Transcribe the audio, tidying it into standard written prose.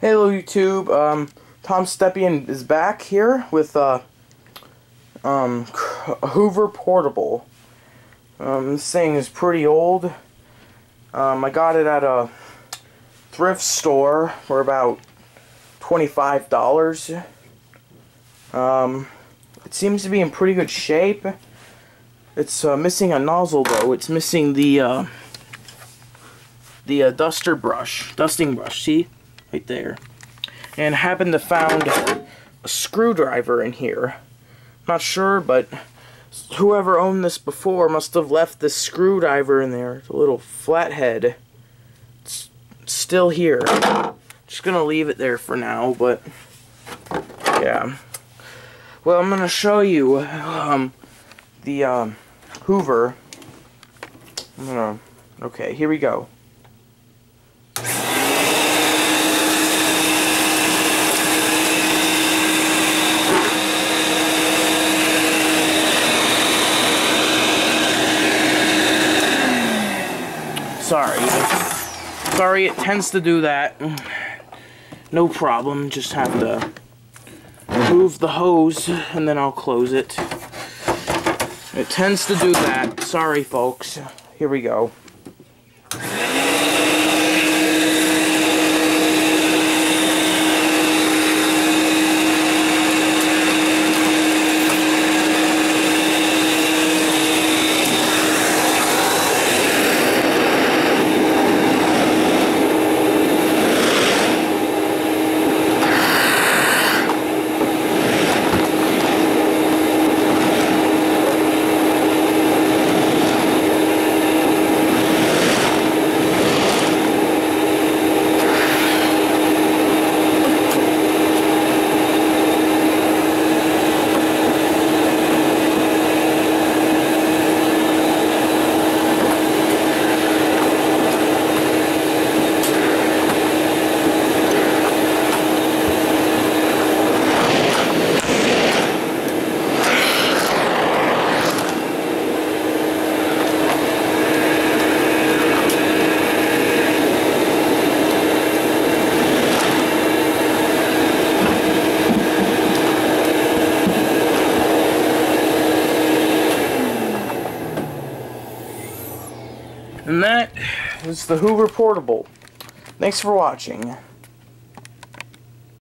Hello YouTube, Tom Stepien is back here with a Hoover Portable. This thing is pretty old. I got it at a thrift store for about $25. It seems to be in pretty good shape. It's missing a nozzle though. It's missing the dusting brush, see? Right there. And I happened to found a screwdriver in here. Not sure, but whoever owned this before must have left this screwdriver in there. It's a little flathead. It's still here. Just gonna leave it there for now, but yeah. Well, I'm gonna show you the Hoover. Okay, here we go. Sorry, it tends to do that. No problem, just have to move the hose and then I'll close it. It tends to do that. Sorry, folks. Here we go. And that is the Hoover Portable. Thanks for watching.